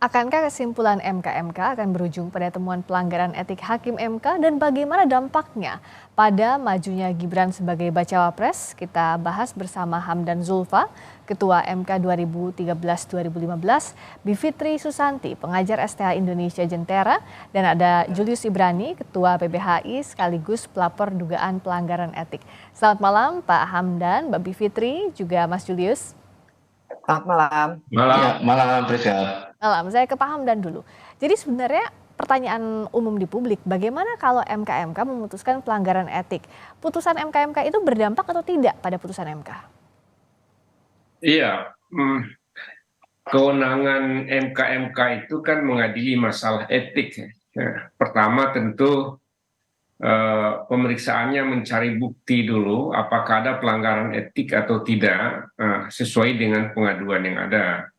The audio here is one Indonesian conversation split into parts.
Akankah kesimpulan MK akan berujung pada temuan pelanggaran etik Hakim MK dan bagaimana dampaknya pada majunya Gibran sebagai bacawa pres? Kita bahas bersama Hamdan Zulfa, Ketua MK 2013-2015, Bivitri Susanti, pengajar STH Indonesia Jentera, dan ada Julius Ibrani, Ketua PBHI sekaligus pelapor dugaan pelanggaran etik. Selamat malam Pak Hamdan, Mbak Bivitri, juga Mas Julius. Selamat malam. Malam, ya, malam Priska. Malam, saya ke Pak Hamdan dulu. Jadi sebenarnya pertanyaan umum di publik, bagaimana kalau MK memutuskan pelanggaran etik? Putusan MK itu berdampak atau tidak pada putusan MK? Iya, kewenangan MK itu kan mengadili masalah etik. Ya, pertama tentu pemeriksaannya mencari bukti dulu apakah ada pelanggaran etik atau tidak sesuai dengan pengaduan yang ada.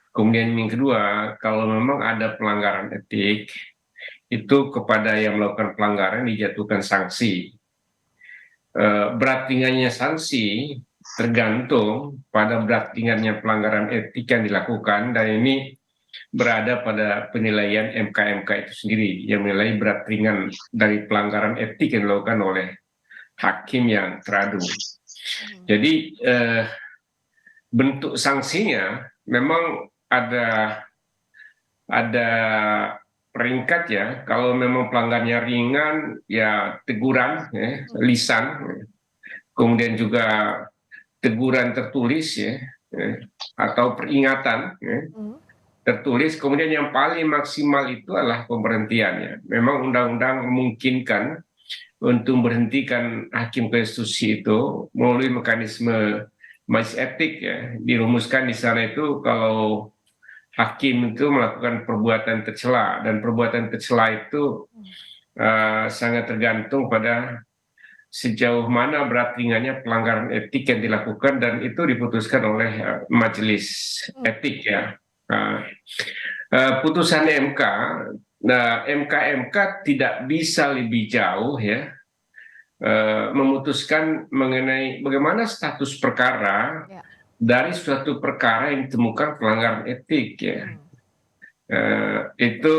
Kemudian yang kedua, kalau memang ada pelanggaran etik, itu kepada yang melakukan pelanggaran dijatuhkan sanksi. Berat ringannya sanksi tergantung pada berat ringannya pelanggaran etik yang dilakukan, dan ini berada pada penilaian MK itu sendiri yang menilai berat ringan dari pelanggaran etik yang dilakukan oleh hakim yang teradu. Jadi bentuk sanksinya memang ada peringkat ya. Kalau memang pelanggarannya ringan ya teguran ya, lisan, kemudian juga teguran tertulis ya, atau peringatan ya, tertulis. Kemudian yang paling maksimal itu adalah pemberhentiannya. Memang undang-undang memungkinkan untuk memberhentikan hakim konstitusi itu melalui mekanisme majelis etik ya. Dirumuskan di sana itu kalau hakim itu melakukan perbuatan tercela, dan perbuatan tercela itu sangat tergantung pada sejauh mana berat ringannya pelanggaran etik yang dilakukan, dan itu diputuskan oleh majelis etik ya. Putusan MK, MK tidak bisa lebih jauh ya memutuskan mengenai bagaimana status perkara dari suatu perkara yang ditemukan pelanggaran etik ya. Itu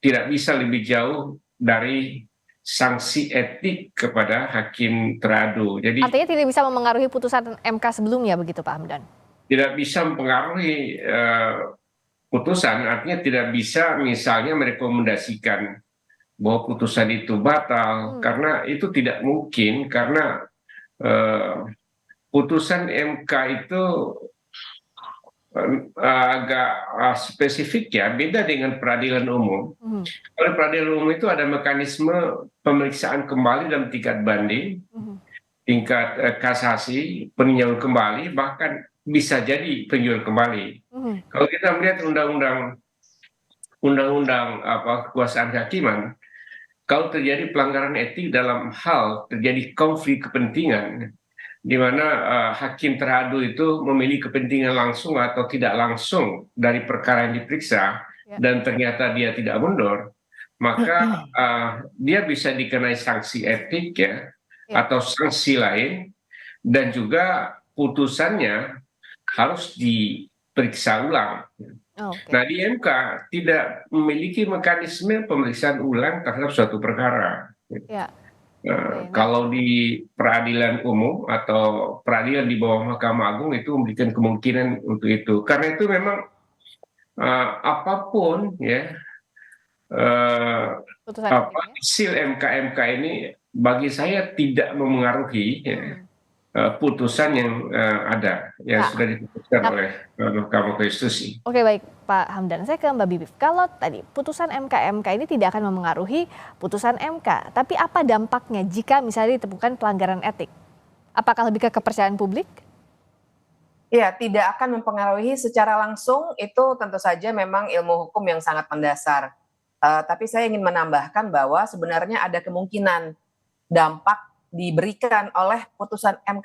tidak bisa lebih jauh dari sanksi etik kepada hakim teradu. Jadi artinya tidak bisa memengaruhi putusan MK sebelumnya begitu Pak Hamdan? Tidak bisa mempengaruhi putusan, artinya tidak bisa misalnya merekomendasikan bahwa putusan itu batal, karena itu tidak mungkin, karena putusan MK itu agak spesifik ya, beda dengan peradilan umum. Kalau peradilan umum itu ada mekanisme pemeriksaan kembali dalam tingkat banding, tingkat kasasi, peninjauan kembali, bahkan bisa jadi peninjauan kembali. Kalau kita melihat undang-undang kekuasaan kehakiman, kalau terjadi pelanggaran etik dalam hal terjadi konflik kepentingan, di mana hakim teradu itu memiliki kepentingan langsung atau tidak langsung dari perkara yang diperiksa, dan ternyata dia tidak mundur, maka dia bisa dikenai sanksi etik ya, atau sanksi lain, dan juga putusannya harus diperiksa ulang. Nah, di MK tidak memiliki mekanisme pemeriksaan ulang terhadap suatu perkara. Kalau di peradilan umum atau peradilan di bawah Mahkamah Agung itu memberikan kemungkinan untuk itu. Karena itu memang apapun ya hasil MK ini bagi saya tidak memengaruhi putusan yang ada yang sudah diputuskan oleh Mahkamah Konstitusi. Oke, baik Pak Hamdan, saya ke Mbak Bibip. Kalau tadi putusan MK ini tidak akan memengaruhi putusan MK, tapi apa dampaknya jika misalnya ditemukan pelanggaran etik? Apakah lebih ke kepercayaan publik? Ya, tidak akan mempengaruhi secara langsung, itu tentu saja memang ilmu hukum yang sangat mendasar. Tapi saya ingin menambahkan bahwa sebenarnya ada kemungkinan dampak diberikan oleh putusan MK.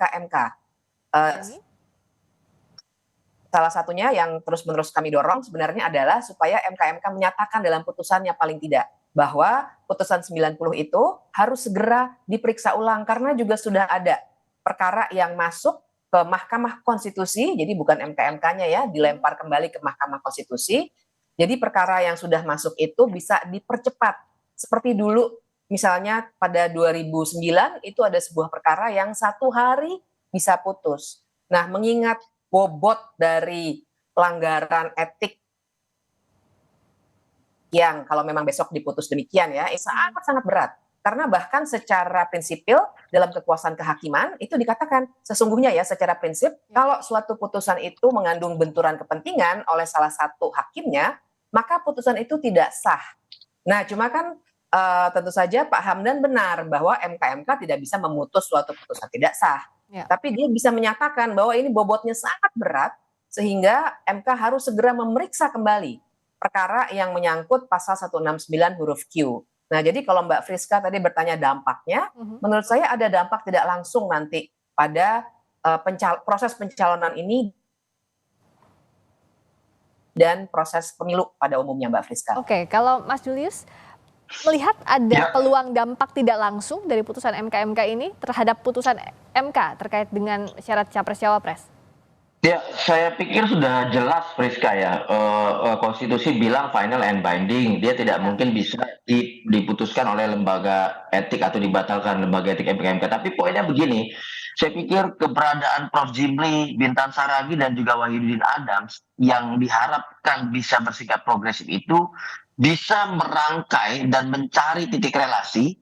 Salah satunya yang terus-menerus kami dorong sebenarnya adalah supaya MK menyatakan dalam putusannya paling tidak bahwa putusan 90 itu harus segera diperiksa ulang, karena juga sudah ada perkara yang masuk ke Mahkamah Konstitusi, jadi bukan MK-nya ya, dilempar kembali ke Mahkamah Konstitusi, Jadi perkara yang sudah masuk itu bisa dipercepat. Seperti dulu misalnya pada 2009 itu ada sebuah perkara yang 1 hari bisa putus. Nah, mengingat bobot dari pelanggaran etik yang kalau memang besok diputus demikian ya, sangat-sangat berat. Karena bahkan secara prinsipil dalam kekuasaan kehakiman itu dikatakan sesungguhnya ya secara prinsip kalau suatu putusan itu mengandung benturan kepentingan oleh salah satu hakimnya, maka putusan itu tidak sah. Nah, cuma kan tentu saja Pak Hamdan benar bahwa MK tidak bisa memutus suatu putusan tidak sah. Tapi dia bisa menyatakan bahwa ini bobotnya sangat berat sehingga MK harus segera memeriksa kembali perkara yang menyangkut pasal 169 huruf Q. Nah, jadi kalau Mbak Friska tadi bertanya dampaknya, menurut saya ada dampak tidak langsung nanti pada proses pencalonan ini dan proses pemilu pada umumnya, Mbak Friska. Oke, kalau Mas Julius melihat ada peluang dampak tidak langsung dari putusan MK ini terhadap putusan MK terkait dengan syarat capres-cawapres? Ya, saya pikir sudah jelas Priska ya, konstitusi bilang final and binding, dia tidak mungkin bisa diputuskan oleh lembaga etik atau dibatalkan lembaga etik MK. Tapi poinnya begini, saya pikir keberadaan Prof. Jimli, Bintan Saragih dan juga Wahidudin Adams yang diharapkan bisa bersikap progresif itu bisa merangkai dan mencari titik relasi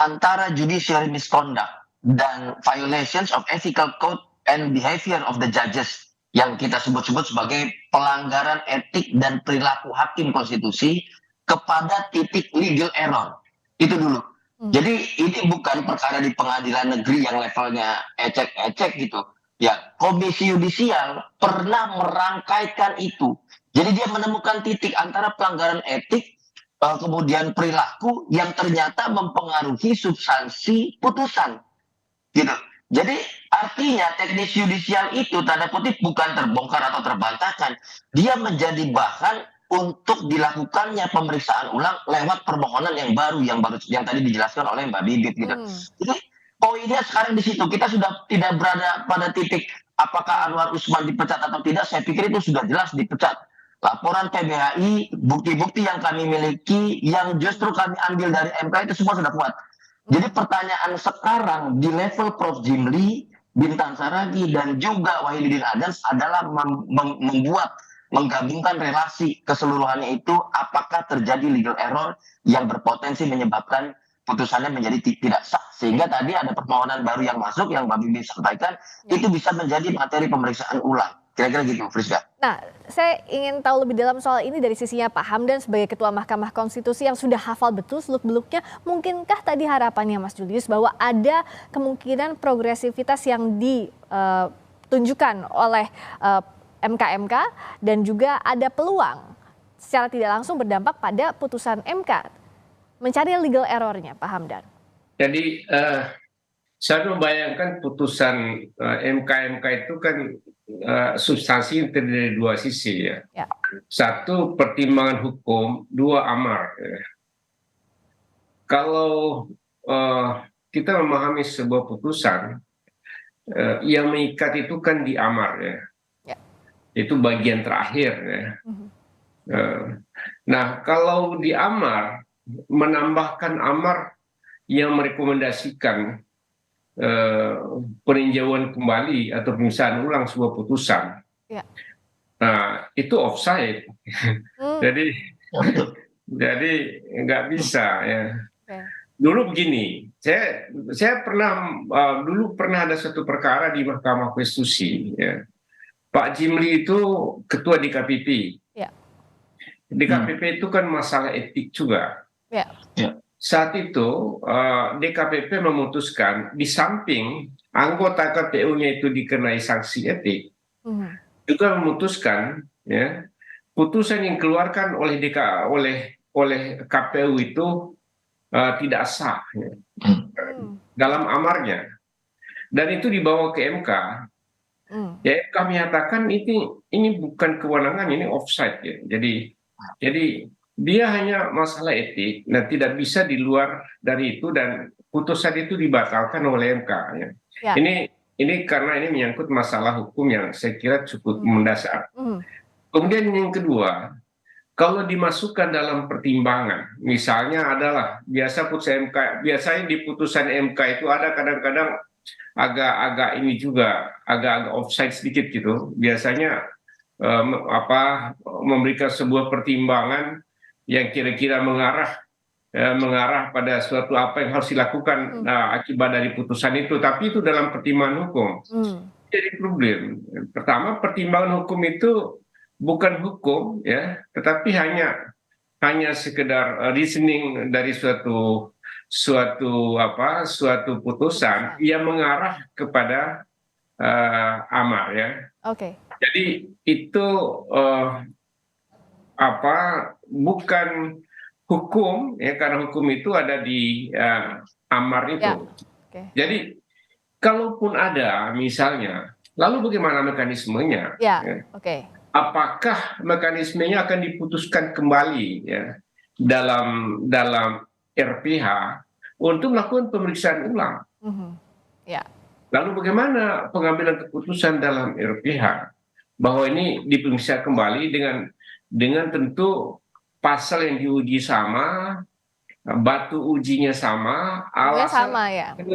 antara judicial misconduct dan violations of ethical code and behavior of the judges yang kita sebut-sebut sebagai pelanggaran etik dan perilaku hakim konstitusi kepada titik legal error. Itu dulu. Jadi ini bukan perkara di pengadilan negeri yang levelnya ecek-ecek gitu. Ya, Komisi Yudisial pernah merangkaikan itu. Jadi dia menemukan titik antara pelanggaran etik kemudian perilaku yang ternyata mempengaruhi substansi putusan. Gitu. Jadi artinya teknis yudisial itu tanda kutip bukan terbongkar atau terbantahkan. Dia menjadi bahan untuk dilakukannya pemeriksaan ulang lewat permohonan yang baru yang tadi dijelaskan oleh Mbak Bibip gitu. Jadi poinnya sekarang di situ kita sudah tidak berada pada titik apakah Anwar Usman dipecat atau tidak. Saya pikir itu sudah jelas dipecat. Laporan PBHI, bukti-bukti yang kami miliki, yang justru kami ambil dari MK itu semua sudah kuat. Jadi pertanyaan sekarang di level Prof. Jimli, Bintan Saragih, dan juga Wahidudin Adams adalah menggabungkan relasi keseluruhannya itu apakah terjadi legal error yang berpotensi menyebabkan putusannya menjadi tidak sah. Sehingga tadi ada permohonan baru yang masuk yang Mbak Bibi sampaikan, itu bisa menjadi materi pemeriksaan ulang. Kira-kira gitu, Friska. Nah, saya ingin tahu lebih dalam soal ini dari sisinya Pak Hamdan sebagai Ketua Mahkamah Konstitusi yang sudah hafal betul seluk-beluknya. Mungkinkah tadi harapannya Mas Julius bahwa ada kemungkinan progresivitas yang ditunjukkan oleh MK dan juga ada peluang secara tidak langsung berdampak pada putusan MK mencari legal errornya, Pak Hamdan? Jadi saya membayangkan putusan MK itu kan substansi terdiri dari dua sisi ya. Satu pertimbangan hukum, dua amar. Ya. Kalau kita memahami sebuah putusan yang mengikat itu kan di amar ya. Itu bagian terakhir ya. Nah kalau di amar menambahkan amar yang merekomendasikan peninjauan kembali atau pemeriksaan ulang sebuah putusan, nah itu offside. jadi nggak bisa ya. Dulu begini, saya dulu pernah ada satu perkara di Mahkamah Konstitusi ya. Pak Jimli itu ketua DKPP. DKPP itu kan masalah etik juga. Saat itu DKPP memutuskan di samping anggota KPU-nya itu dikenai sanksi etik, juga memutuskan ya putusan yang dikeluarkan oleh KPU itu tidak sah ya, dalam amarnya, dan itu dibawa ke MK. Ya MK menyatakan ini bukan kewenangan, ini offside ya. Jadi dia hanya masalah etik, nah tidak bisa di luar dari itu dan putusan itu dibatalkan oleh MK. Ya. Ini karena ini menyangkut masalah hukum yang saya kira cukup mendasar. Kemudian yang kedua, kalau dimasukkan dalam pertimbangan, misalnya adalah biasanya di putusan MK itu ada kadang-kadang agak-agak ini juga, agak-agak offside sedikit gitu. Biasanya memberikan sebuah pertimbangan yang kira-kira mengarah pada suatu apa yang harus dilakukan akibat dari putusan itu, tapi itu dalam pertimbangan hukum. Jadi problem. Pertama, pertimbangan hukum itu bukan hukum ya, tetapi hanya sekedar reasoning dari suatu putusan yang mengarah kepada amar ya. Oke. Jadi itu bukan hukum ya, karena hukum itu ada di amar itu. Ya. Okay. Jadi kalaupun ada misalnya, lalu bagaimana mekanismenya? Ya. Ya? Oke. Apakah mekanismenya akan diputuskan kembali ya dalam RPH untuk melakukan pemeriksaan ulang? Ya. Lalu bagaimana pengambilan keputusan dalam RPH bahwa ini diperiksa kembali dengan tentu pasal yang diuji sama, batu ujinya sama, alasan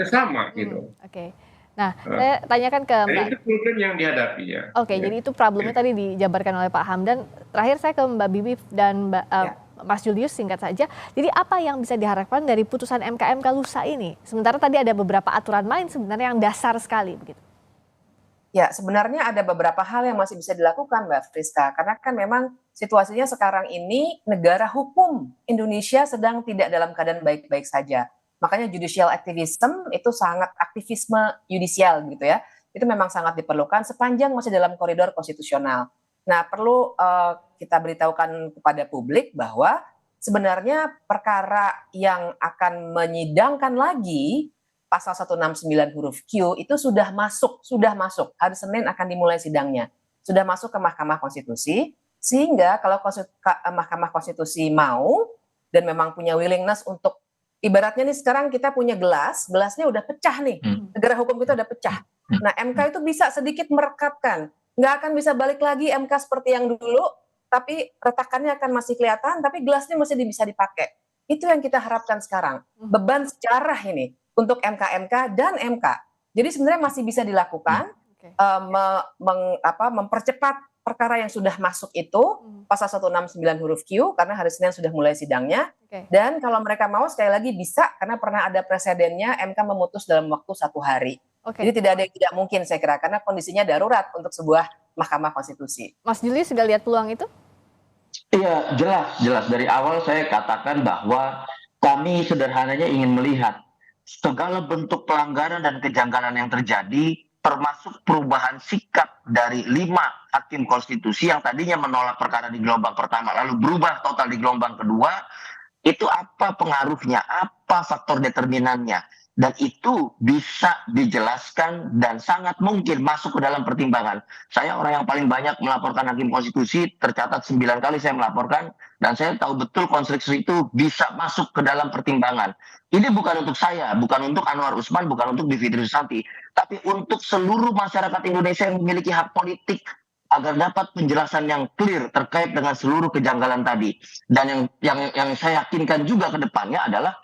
sama gitu. Oke. Nah, saya tanyakan ke Mbak. Itu problem yang dihadapi ya. Oke, jadi itu problemnya tadi dijabarkan oleh Pak Hamdan. Terakhir saya ke Mbak Bibi dan Mas Julius, singkat saja. Jadi apa yang bisa diharapkan dari putusan MK lusa ini? Sementara tadi ada beberapa aturan main sebenarnya yang dasar sekali begitu. Ya, sebenarnya ada beberapa hal yang masih bisa dilakukan, Mbak Friska. Karena kan memang situasinya sekarang ini negara hukum Indonesia sedang tidak dalam keadaan baik-baik saja. Makanya judicial activism itu sangat aktivisme yudisial gitu ya. Itu memang sangat diperlukan sepanjang masih dalam koridor konstitusional. Nah, perlu kita beritahukan kepada publik bahwa sebenarnya perkara yang akan menyidangkan lagi pasal 169 huruf Q itu sudah masuk. Hari Senin akan dimulai sidangnya. Sudah masuk ke Mahkamah Konstitusi, sehingga kalau Mahkamah Konstitusi mau dan memang punya willingness untuk, ibaratnya nih sekarang kita punya gelasnya udah pecah nih, negara hukum kita udah pecah. Nah, MK itu bisa sedikit merekatkan, nggak akan bisa balik lagi MK seperti yang dulu, tapi retakannya akan masih kelihatan, tapi gelasnya masih bisa dipakai. Itu yang kita harapkan sekarang, beban sejarah ini untuk MK dan MK. Jadi sebenarnya masih bisa dilakukan, mempercepat perkara yang sudah masuk itu, pasal 169 huruf Q, karena hari Senin sudah mulai sidangnya. Dan kalau mereka mau, sekali lagi bisa, karena pernah ada presidennya MK memutus dalam waktu 1 hari. Jadi tidak ada yang tidak mungkin saya kira, karena kondisinya darurat untuk sebuah Mahkamah Konstitusi. Mas Julius sudah lihat peluang itu? Iya, jelas. Dari awal saya katakan bahwa kami sederhananya ingin melihat segala bentuk pelanggaran dan kejanggalan yang terjadi, termasuk perubahan sikap dari 5 hakim konstitusi yang tadinya menolak perkara di gelombang pertama, lalu berubah total di gelombang kedua, itu apa pengaruhnya, apa faktor determinannya, dan itu bisa dijelaskan dan sangat mungkin masuk ke dalam pertimbangan. Saya orang yang paling banyak melaporkan hakim konstitusi, tercatat 9 kali saya melaporkan, dan saya tahu betul konstruksi itu bisa masuk ke dalam pertimbangan. Ini bukan untuk saya, bukan untuk Anwar Usman, bukan untuk Bivitri Susanti, tapi untuk seluruh masyarakat Indonesia yang memiliki hak politik agar dapat penjelasan yang clear terkait dengan seluruh kejanggalan tadi. Dan yang saya yakinkan juga ke depannya adalah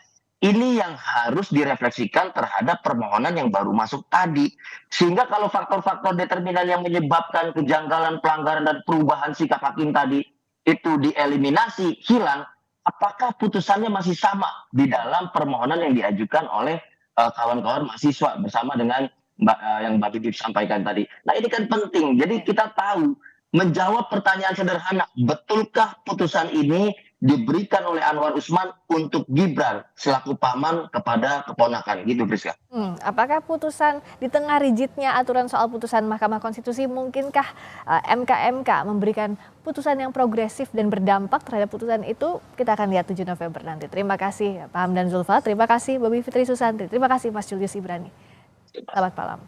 ini yang harus direfleksikan terhadap permohonan yang baru masuk tadi. Sehingga kalau faktor-faktor determinan yang menyebabkan kejanggalan, pelanggaran, dan perubahan sikap hakim tadi itu dieliminasi, hilang, apakah putusannya masih sama di dalam permohonan yang diajukan oleh kawan-kawan mahasiswa bersama dengan yang Mbak Bibi sampaikan tadi. Nah, ini kan penting. Jadi kita tahu menjawab pertanyaan sederhana, betulkah putusan ini diberikan oleh Anwar Usman untuk Gibran selaku paman kepada keponakan, gitu Priska. Apakah putusan di tengah rigidnya aturan soal putusan Mahkamah Konstitusi, mungkinkah MK memberikan putusan yang progresif dan berdampak terhadap putusan itu? Kita akan lihat 7 November nanti. Terima kasih Pak Hamdan Zulfa, terima kasih Mbak Bivitri Susanti, terima kasih Mas Julius Ibrani. Selamat malam.